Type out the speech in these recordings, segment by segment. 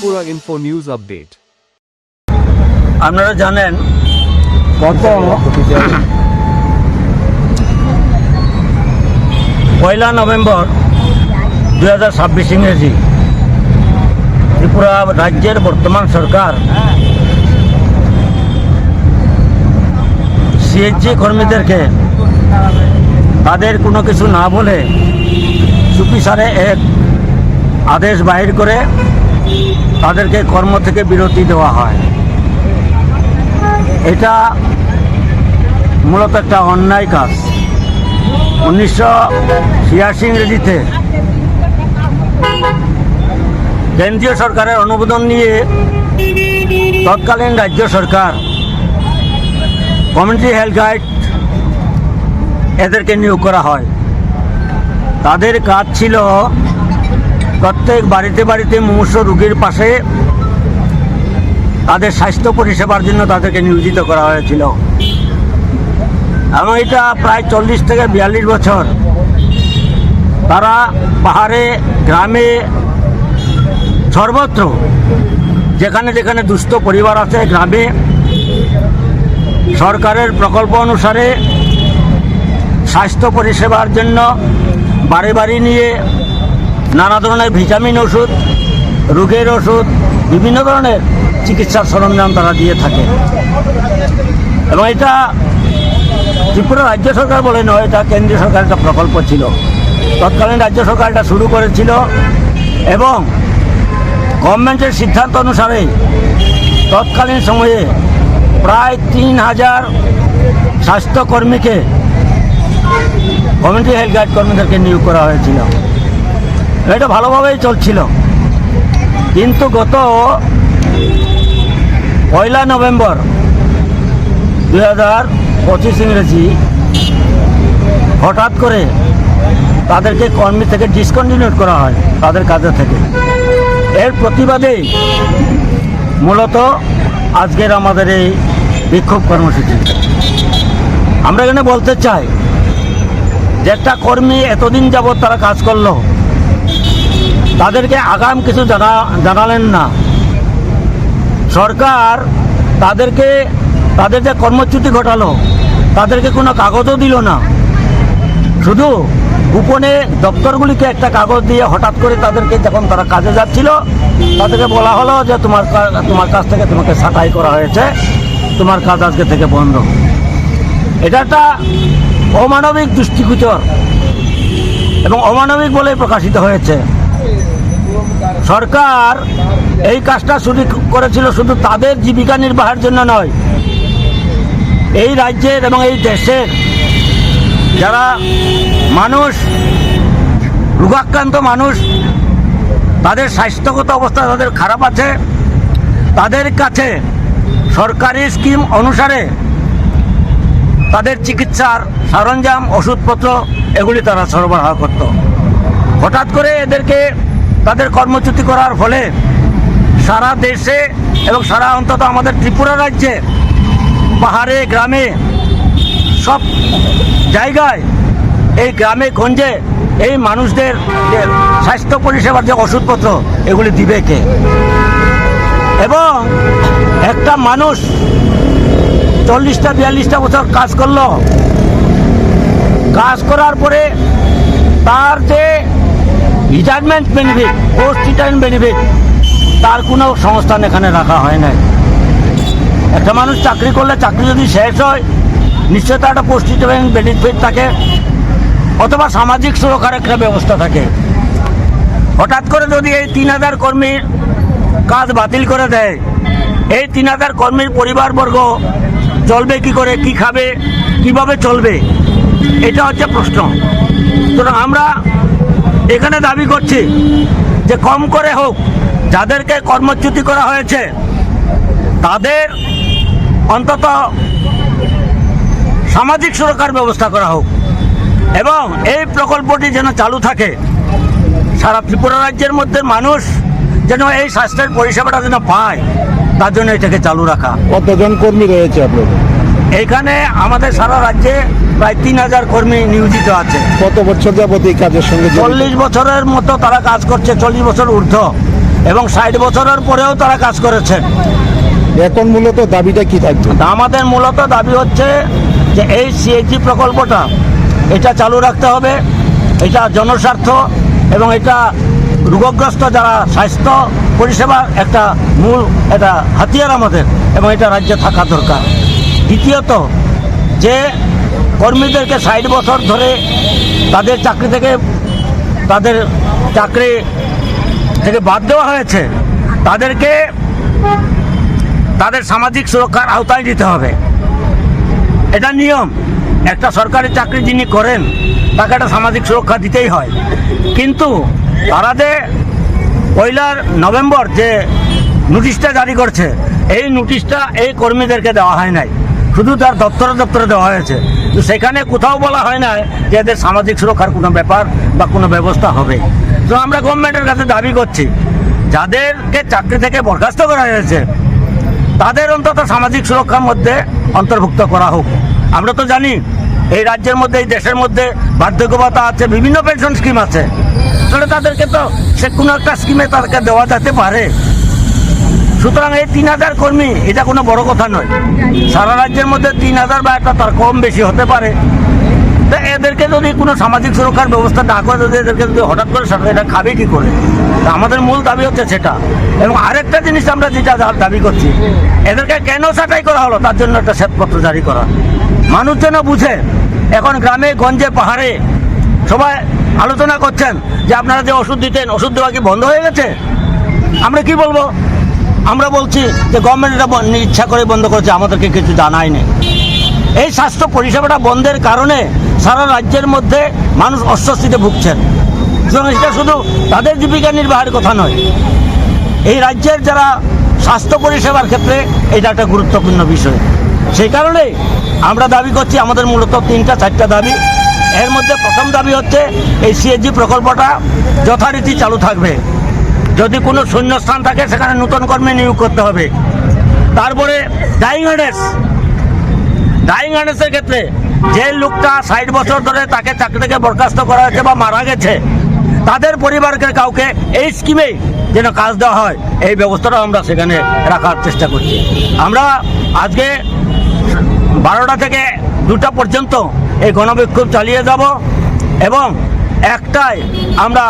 Tripura info news update. আপনারা জানেন গত 1 নভেম্বর 2026 ইংরেজি ত্রিপুরা রাজ্যের বর্তমান সরকার সিএইচজি কর্মীদেরকে তাদের কোনো কিছু না বলে চুপিসারে এক আদেশ বাহির করে তাদেরকে কর্ম থেকে বিরতি দেওয়া হয়। এটা মূলত একটা অন্যায় কাজ। 1986 ইংরেজিতে কেন্দ্রীয় সরকারের অনুমোদন নিয়ে তৎকালীন রাজ্য সরকার কমিউনিটি হেলথ গাইড এদেরকে নিয়োগ করা হয়। তাদের কাজ ছিল প্রত্যেক বাড়িতে বাড়িতে মুমূর্ষ রোগীর পাশে তাদের স্বাস্থ্য পরিষেবার জন্য তাদেরকে নিয়োজিত করা হয়েছিল এবং এটা প্রায় 40 থেকে 42 বছর তারা পাহাড়ে, গ্রামে, সর্বত্র যেখানে যেখানে দুস্থ পরিবার আছে গ্রামে সরকারের প্রকল্প অনুসারে স্বাস্থ্য পরিষেবার জন্য বাড়ি বাড়ি নিয়ে নানা ধরনের ভিটামিন ওষুধ, রোগের ওষুধ, বিভিন্ন ধরনের চিকিৎসার সরঞ্জাম তারা দিয়ে থাকে এবং এটা ত্রিপুরা রাজ্য সরকার বলে নয়, এটা কেন্দ্রীয় সরকারের একটা প্রকল্প ছিল। তৎকালীন রাজ্য সরকার এটা শুরু করেছিল এবং গভর্নমেন্টের সিদ্ধান্ত অনুসারে তৎকালীন সময়ে প্রায় 3000 স্বাস্থ্যকর্মীকে কমিউনিটি হেলথ গাইড কর্মীদেরকে নিয়োগ করা হয়েছিল। এটা ভালোভাবেই চলছিল, কিন্তু গত 1 নভেম্বর 2025 ইংরেজি হঠাৎ করে তাদেরকে কর্মী থেকে ডিসকন্টিনিউ করা হয় তাদের কাজে থেকে। এর প্রতিবাদেই মূলত আজকের আমাদের এই বিক্ষোভ কর্মসূচি। আমরা এখানে বলতে চাই যে একটা কর্মী এতদিন যাবৎ তারা কাজ করলো, তাদেরকে আগাম কিছু জানালেন না। সরকার তাদেরকে তাদের যে কর্মচ্যুতি ঘটালো তাদেরকে কোনো কাগজও দিল না, শুধু গোপনে দপ্তরগুলিকে একটা কাগজ দিয়ে হঠাৎ করে তাদেরকে যখন তারা কাজে যাচ্ছিল তাদেরকে বলা হলো যে তোমার কাছ থেকে তোমাকে ছাঁটাই করা হয়েছে, তোমার কাজ আজকে থেকে বন্ধ। এটা একটা অমানবিক দৃষ্টিগোচর এবং অমানবিক বলে প্রকাশিত হয়েছে। সরকার এই কাজটা শুরু করেছিল শুধু তাদের জীবিকা নির্বাহের জন্য নয়, এই রাজ্যের এবং এই দেশের যারা মানুষ, রোগাক্রান্ত মানুষ, তাদের স্বাস্থ্যগত অবস্থা তাদের খারাপ আছে, তাদের কাছে সরকারি স্কিম অনুসারে তাদের চিকিৎসার সরঞ্জাম, ওষুধপত্র এগুলি তারা সরবরাহ করত। হঠাৎ করে এদেরকে তাদের কর্মচ্যুতি করার ফলে সারা দেশে এবং সারা অন্তত আমাদের ত্রিপুরা রাজ্যে পাহাড়ে, গ্রামে, সব জায়গায় এই গ্রামে গঞ্জে এই মানুষদের যে স্বাস্থ্য পরিষেবার যে ওষুধপত্র এগুলি দিবে কে? এবং একটা মানুষ 40-42 বছর কাজ করলো, কাজ করার পরে তার যে retirement benefit, post retirement benefit, তার কোনো সংস্থান এখানে রাখা হয় নাই। একটা মানুষ চাকরি করলে চাকরি যদি শেষ হয় নিশ্চয়ই তার একটা পোস্ট রিটায়ারমেন্ট বেনিফিট থাকে অথবা সামাজিক সুরক্ষার একটা ব্যবস্থা থাকে। হঠাৎ করে যদি এই 3000 কর্মীর কাজ বাতিল করে দেয়, এই 3000 কর্মীর পরিবারবর্গ চলবে কি করে, কি খাবে, কিভাবে চলবে, এটা হচ্ছে প্রশ্ন। তো আমরা এখানে দাবি করছি যে কম করে হোক যাদেরকে কর্মচ্যুতি করা হয়েছে তাদের অন্তত সামাজিক সুরক্ষার ব্যবস্থা করা হোক এবং এই প্রকল্পটি যেন চালু থাকে। সারা ত্রিপুরা রাজ্যের মধ্যে মানুষ যেন এই স্বাস্থ্যের পরিষেবাটা যেন পায়, তার জন্য এটাকে চালু রাখা। কতজন কর্মী রয়েছে আপনাদের এখানে? আমাদের সারা রাজ্যে প্রায় 3000 কর্মী নিয়োজিত আছে। কত বছর যাবত এই কাজের সঙ্গে? 40 বছরের মতো তারা কাজ করছে, 40 বছর ঊর্ধ্ব। এবং 60 বছরের পরেও তারা কাজ করেছেন। এখন মূলত দাবিটা কি থাকবে? তা আমাদের মূলত দাবি হচ্ছে যে এই সিএইচজি প্রকল্পটা এটা চালু রাখতে হবে। এটা জনস্বার্থ এবং এটা রোগগ্রস্ত যারা স্বাস্থ্য পরিষেবার একটা মূল এটা হাতিয়ার আমাদের, এবং এটা রাজ্যে থাকা দরকার। দ্বিতীয়ত, যে কর্মীদেরকে 60 বছর ধরে তাদের চাকরি থেকে বাদ দেওয়া হয়েছে, তাদেরকে তাদের সামাজিক সুরক্ষার আওতায় দিতে হবে। এটা নিয়ম। একটা সরকারি চাকরি যিনি করেন তাকে একটা সামাজিক সুরক্ষা দিতেই হয়। কিন্তু তারা যে 1 নভেম্বর যে নোটিশটা জারি করছে, এই নোটিশটা এই কর্মীদেরকে দেওয়া হয় নাই, শুধু তার দপ্তরে দেওয়া হয়েছে। তো সেখানে কোথাও বলা হয় না যে এদের সামাজিক সুরক্ষার কোনো ব্যাপার বা কোনো ব্যবস্থা হবে। তো আমরা গভর্নমেন্টের কাছে দাবি করছি, যাদেরকে চাকরি থেকে বরখাস্ত করা হয়েছে তাদের অন্তত সামাজিক সুরক্ষার মধ্যে অন্তর্ভুক্ত করা হোক। আমরা তো জানি এই রাজ্যের মধ্যে, এই দেশের মধ্যে বার্ধক্য ভাতা আছে, বিভিন্ন পেনশন স্কিম আছে, তাহলে তাদেরকে তো সে কোনো একটা স্কিমে তাদেরকে দেওয়া যেতে পারে। সুতরাং এই 3000 কর্মী এটা কোনো বড় কথা নয়। সারা রাজ্যের মধ্যে 3000 বা একটা তার কম বেশি হতে পারে। তা এদেরকে যদি কোনো সামাজিক সুরক্ষার ব্যবস্থা না করে, যদি এদেরকে যদি হঠাৎ করে সরকার এটা খাবে কী করে? তা আমাদের মূল দাবি হচ্ছে সেটা। এবং আরেকটা জিনিস আমরা যেটা দাবি করছি, এদেরকে কেন ছাঁটাই করা হলো তার জন্য একটা শ্বেতপত্র জারি করা। মানুষ যেন বুঝে। এখন গ্রামে গঞ্জে পাহাড়ে সবাই আলোচনা করছেন যে আপনারা যে ওষুধ দিতেন, ওষুধ দেওয়া কি বন্ধ হয়ে গেছে? আমরা কি বলবো? আমরা বলছি যে গভর্নমেন্ট এটা ইচ্ছা করে বন্ধ করেছে, আমাদেরকে কিছু জানায়নি। এই স্বাস্থ্য পরিষেবাটা বন্ধের কারণে সারা রাজ্যের মধ্যে মানুষ অস্বস্তিতে ভুগছেন। সুতরাং এটা শুধু তাদের জীবিকা নির্বাহের কথা নয়, এই রাজ্যের যারা স্বাস্থ্য পরিষেবার ক্ষেত্রে এটা একটা গুরুত্বপূর্ণ বিষয়। সেই কারণে আমরা দাবি করছি, আমাদের মূলত 3-4টা দাবি। এর মধ্যে প্রথম দাবি হচ্ছে এই সিএইচজি প্রকল্পটা যথারীতি চালু থাকবে। যদি কোনো শূন্যস্থান থাকে সেখানে নতুন কর্মী নিয়োগ করতে হবে। তারপরে ডাইং হার্নেসের ক্ষেত্রে যে লোকটা 60 বছর ধরে তাকে চাকরি থেকে বরখাস্ত করা হয়েছে বা মারা গেছে, তাদের পরিবারকে কাউকে এই স্কিমে যেন কাজ দেওয়া হয়, এই ব্যবস্থাটাও আমরা সেখানে রাখার চেষ্টা করছি। আমরা আজকে 12টা থেকে 2টা পর্যন্ত এই গণবিক্ষোভ চালিয়ে যাব এবং একটাই আমরা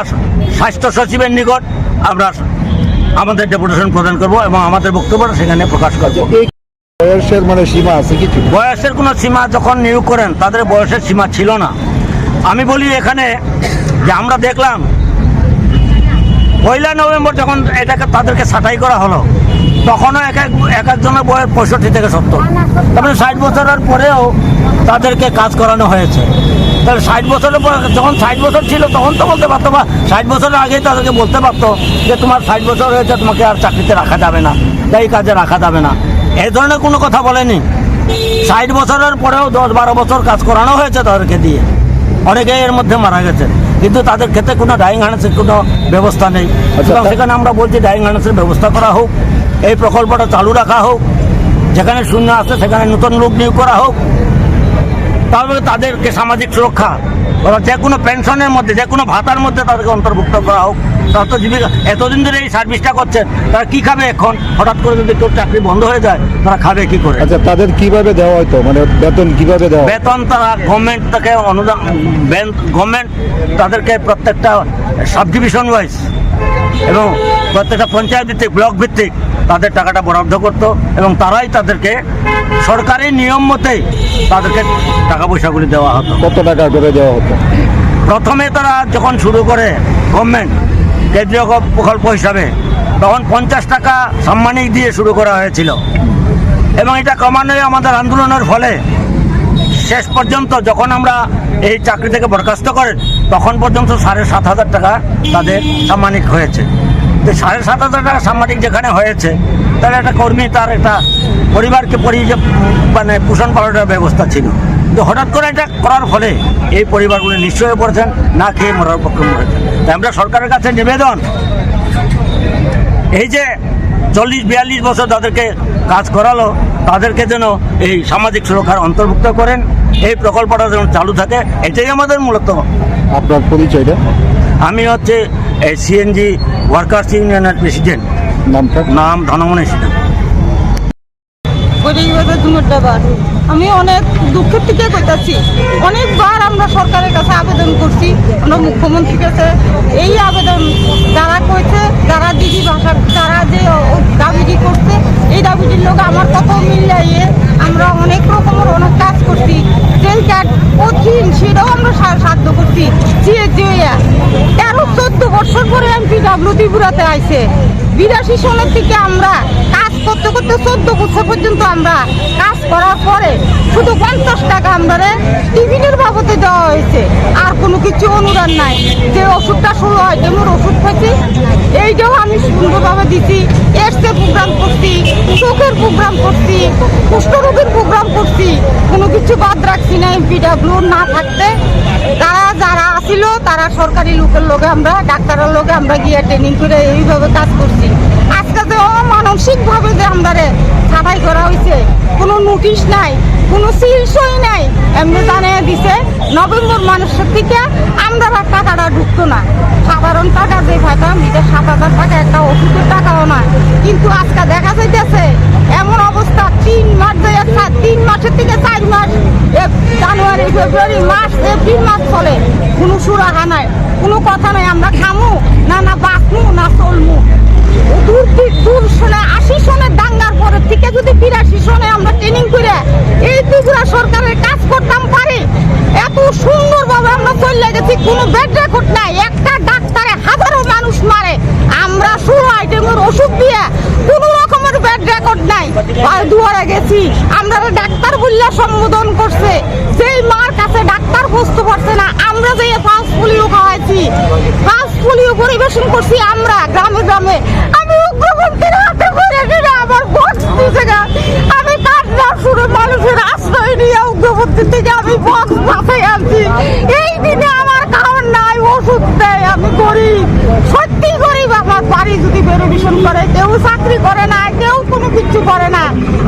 স্বাস্থ্য সচিবের নিকট আমরা আমাদের ডেপুটেশন প্রদান করব এবং আমাদের বক্তব্যটা সেখানে প্রকাশ করব। বয়সের সীমা আছে কিছু? বয়সের কোনো সীমা যখন নিয়োগ করেন তাদের বয়সের সীমা ছিল না। আমি বলি এখানে যে আমরা দেখলাম 1 নভেম্বর যখন এটাকে তাদেরকে ছাঁটাই করা হলো, তখনও এক একজনের বয়স 65 থেকে 70। তারপরে 60 বছরের পরেও তাদেরকে কাজ করানো হয়েছে। তাহলে 60 বছরের পর, যখন 60 বছর ছিল তখন তো বলতে পারতো, বা 60 বছরের আগেই তাদেরকে বলতে পারতো যে তোমার 60 বছর হয়েছে, তোমাকে আর চাকরিতে রাখা যাবে না, এই কাজে রাখা যাবে না। এই ধরনের কোনো কথা বলেনি। 60 বছরের পরেও 10-12 বছর কাজ করানো হয়েছে তাদেরকে দিয়ে। অনেকে এর মধ্যে মারা গেছে, কিন্তু তাদের ক্ষেত্রে কোনো ডাইং হার্নেসের কোনো ব্যবস্থা নেই। সেখানে আমরা বলছি ডাইং হার্নেসের ব্যবস্থা করা হোক, এই প্রকল্পটা চালু রাখা হোক, যেখানে শূন্য আছে সেখানে নতুন লোক নিয়োগ করা হোক। তাহলে তাদেরকে সামাজিক সুরক্ষা, যে কোনো পেনশনের মধ্যে, যে কোনো ভাতার মধ্যে তাদেরকে অন্তর্ভুক্ত করা হোক। তারা তো জীবিকা এতদিন ধরে এই সার্ভিসটা করছেন, তারা কি খাবে এখন? হঠাৎ করে যদি কেউ চাকরি বন্ধ হয়ে যায়, তারা খাবে কি করে? আচ্ছা, তাদের কিভাবে দেওয়া হয়তো, বেতন কিভাবে দেওয়া? বেতন তারা গভর্নমেন্ট থেকে অনুদান, গভর্নমেন্ট তাদেরকে প্রত্যেকটা সাব ডিভিশন ওয়াইজ এবং প্রত্যেকটা পঞ্চায়েত ভিত্তিক, ব্লক ভিত্তিক তাদের টাকাটা বরাদ্দ করতো এবং তারাই তাদেরকে সরকারি নিয়ম মতেই তাদেরকে টাকা পয়সাগুলি দেওয়া হতো। কত টাকা করে দেওয়া হতো? প্রথমে তারা যখন শুরু করে গভর্নমেন্ট কেন্দ্রীয় প্রকল্প হিসাবে, তখন 50 টাকা সাম্মানিক দিয়ে শুরু করা হয়েছিল এবং এটা ক্রমান্বয়ে আমাদের আন্দোলনের ফলে শেষ পর্যন্ত যখন আমরা এই চাকরি থেকে বরখাস্ত করেন, তখন পর্যন্ত 7,500 টাকা তাদের সাম্মানিক হয়েছে। তো 7,500 টাকা সাম্মানিক যেখানে হয়েছে, তাহলে একটা কর্মী তার একটা পরিবারকে পোষণ পালনের ব্যবস্থা ছিল। তো হঠাৎ করে এটা করার ফলে এই পরিবারগুলি নিঃস্ব হয়ে পড়েছেন, না খেয়ে মরার পক্ষে মরেছেন। তাই আমরা সরকারের কাছে নিবেদন, এই যে 40-42 বছর তাদেরকে কাজ করালো, তাদেরকে যেন এই সামাজিক সুরক্ষার অন্তর্ভুক্ত করেন, এই প্রকল্পটা যেন চালু থাকে, এটাই আমাদের মূলত। আপনার পরিচয়টা? আমি হচ্ছে সিএনজি ওয়ার্কার্স ইউনিয়নের প্রেসিডেন্ট, নামটা নাম ধনমনি সিনহা। আমি অনেক দুঃখের থেকে কইতাছি, অনেকবার আমরা সরকারের কাছে আবেদন করছি, আমরা মুখ্যমন্ত্রীর কাছে এই আবেদন যারা কইছে, যারা দিদি ভাষা যারা যে দাবিটি করছে, এই দাবিটির লোক আমার কত মিলিয়ে আমরা অনেক রকমের অনেক কাজ করছি, যেই কাজ কঠিন সেটাও আমরা সাধ্য করছি। 13-14 বছর পরে এমপিডব্লিউ ত্রিপুরাতে আইছে, 82 সালের থেকে আমরা কাজ করতে করতে 14 বছর পর্যন্ত আমরা কাজ করার পরে শুধু 50 টাকা আমরা টিফিনের বাবদে দেওয়া হয়েছে, আর কোনো কিছু অনুদান নাই। যে ওষুধটা 16 আইটেমের ওষুধ খাইছি, এইটাও আমি সুন্দরভাবে দিচ্ছি। এসে প্রোগ্রাম করছি, চোখের প্রোগ্রাম করছি, কুষ্ঠরোগের প্রোগ্রাম করছি, কোনো কিছু বাদ রাখছি না। এমপিডব্লিউ না থাকতে যারা আসিল তারা সরকারি লোকের লোকে আমরা ডাক্তারের লোকে আমরা গিয়ে ট্রেনিং করে এইভাবে কাজ করছি। আজকে যে অমানসিকভাবে যে আমাদের ছাঁটাই করা হয়েছে, কোনো নোটিশ নাই, কোনো সিলসই নাই, এমনি জানিয়ে দিছে নভেম্বর মানুষের থেকে আমরা টাকাটা ঢুকতো না। সাধারণ টাকা যে পাইতাম, এটা 7,000 টাকা একটা ওষুধের টাকাও না। কিন্তু আজকে দেখা যাইতেছে এমন অবস্থা, 3 মাস যায়, 3 মাসের থেকে 4 মাস, জানুয়ারি ফেব্রুয়ারি মার্চ এপ্রিল মাস চলে, কোনো সুরাহা নাই, কোনো কথা নাই। আমরা খামু না বাঁচমু না চলমু। দূর শোনে 80 সনের দাঙ্গার পরের থেকে যদি 82 সনে আমরা ট্রেনিং করে এই ত্রিপুরা সরকারের কাজ করতাম পারি, এত সুন্দরভাবে আমরা চলে গেছি, কোনো বেড রেকর্ড নাই। একটা ডাক্তারে হাজারো মানুষ মারে, আমরা 16 আইটেমের ওষুধ দিয়ে কোনো রকমের বেড রেকর্ড নাই। দুয়ারে গেছি, আমরা ডাক্তার বললে সম্বোধন করছে, যেই মার কাছে ডাক্তার বুঝতে পারছে না, আমরা যে ফার্স্ট পোলিও খাওয়াইছি, ফার্স্ট পোলিও পরিবেশন করছি আমরা গ্রামে গ্রামে। আমি উগ্রপন্থীর হাতে করে দিলে আমার বক্স দিতে গা, আমি কান্না শুনে মানুষের আশ্রয় নিয়ে উগ্রপন্থী থেকে আমি বক্স বাসায় আনছি। এই দিনে আমার খাওয়ার নাই, ওষুধ দেয়, আমি গরিব, সত্যি গরিব। আমার বাড়ি যদি পরিবেশন করে, কেউ চাকরি করে না, কেউ কোনো কিছু করে না।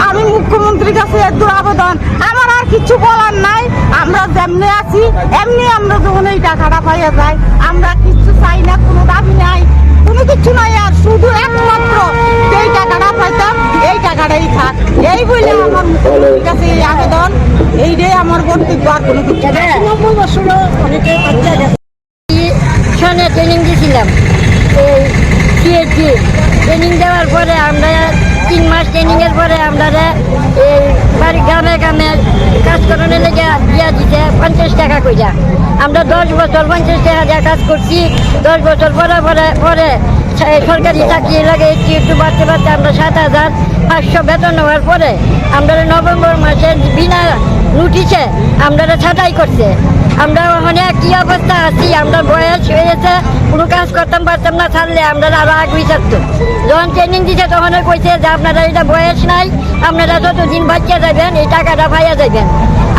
আমি মুখ্যমন্ত্রীর কাছে এত আবেদন, আমার আর কিছু বলার নাই। আমরা যেমনি আছি এমনি আমরা যখন এই টাকাটা পাইয়া যাই, আমরা কিছু চাই না, কোনো দাবি নাই, কোনো কিছু নাই। আর শুধু একমাত্র যেই টাকাটা পাইতাম এই টাকাটাই থাক, এই বলে আমার মুখ্যমন্ত্রীর কাছে এই আবেদন, এইটাই আমার বক্তব্য, আর কোনো কিছু না। 90 বছর অনেকে বাচ্চা গেছে। ট্রেনিং দিয়েছিলাম, এই সিএসজি ট্রেনিং দেওয়ার পরে আমরা 3 মাস ট্রেনিংয়ের পরে আমরা এই বাড়ি গ্রামে গ্রামে কাজ করানোর লেগে দিয়া দিতে 50 টাকা কইরা। আমরা 10 বছর 50 টাকা দিয়ে কাজ করছি। 10 বছর পরে পরে পরে সরকারি চাকরি লাগে একটু বাড়তে বাড়তে আমরা 7,500 বেতন নেওয়ার পরে আমরা নভেম্বর মাসে বিনা নোটিশে আমরা ছাঁটাই করছে। আমরা মানে কি অবস্থা আছি, আমরা বয়স হয়েছে, কোনো কাজ করতাম পারতাম না, ছাড়লে আমরা আরো আগুই থাকতো। যখন ট্রেনিং দিচ্ছে তখন কইছে যে আপনারা এটা বয়স নাই, আপনারা যতদিন বাচ্চা যাবেন এই টাকাটা পাইয়া যাবেন।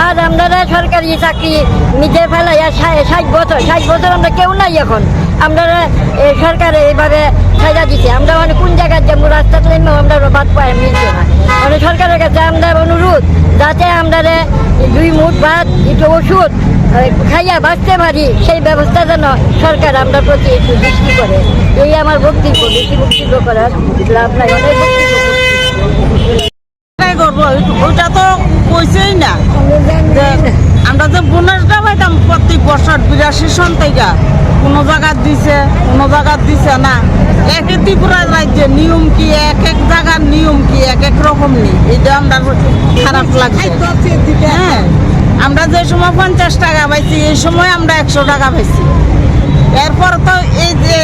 আজ আপনারা সরকারি চাকরি নিজে ফেলাইয়া 60 বছর আমরা কেউ নাই এখন। আমরা সরকারে এইভাবে ছাইড়া দিচ্ছে, আমরা মানে কোন জায়গায় যাবো, রাস্তাতে নেমেও আমরা বাদ পাই মিলছে না। মানে সরকারের কাছে আমরা অনুরোধ, যাতে আমরা 2 মুঠ ভাত একটু ওষুধ খাইয়া বাঁচতে পারি, সেই ব্যবস্থা যেন সরকার আমরা প্রতি একটু দৃষ্টি করে। এই আমার বক্তব্য, বেশি বক্তব্য করার লাভ নাই, অনেক করবো ওইটা তো কইছেই না। আমরা যে বোনাসটা পাইতাম প্রত্যেক বছর 82 সন থেকে, কোনো জায়গা দিছে কোনো জায়গা দিছে না। একে ত্রিপুরা রাজ্যের নিয়ম কি, এক এক জায়গার নিয়ম কি, এক এক রকম নেই, এটা আমরা খারাপ লাগছে। হ্যাঁ, আমরা যে সময় 50 টাকা পাইছি, এই সময় আমরা 100 টাকা পাইছি। এরপর তো এই যে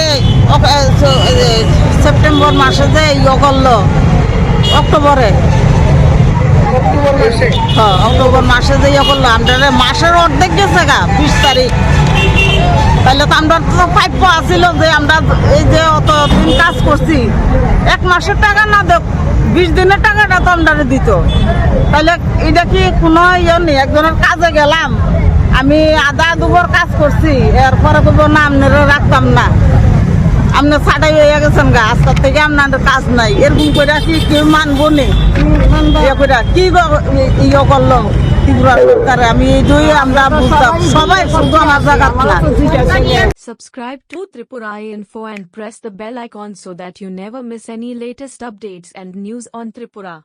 সেপ্টেম্বর মাসে যে ইয়ে করলো, অক্টোবর মাসে যে ইয়ে করলো, আমরা মাসের অর্ধেক গেছে গা 20 তারিখ। তাহলে তো আমরা তো প্রাপ্য আছিল যে আমরা এই যে অত দিন কাজ করছি, 1 মাসের টাকা না দেখ 20 দিনের টাকাটা তো আমরা দিত। তাহলে এটা কি কোনো ইয়ে নেই? একজনের কাজে গেলাম, আমি আধা দুবার কাজ করছি, এরপরে তো না আপনারা রাখতাম না, আপনার ছাটাই হয়ে গেছেন গা, আজকের থেকে আপনার কাজ নাই, এরকম করে কি কেউ মানবো নি? কি ইয়ে করলো ত্রিপুরা সরকারে আমি এইটাই আমরা বুঝতাম সবাই শুধু আমার জায়গা না Subscribe to Tripura Info and press the bell icon so that you never miss any latest updates and news on Tripura.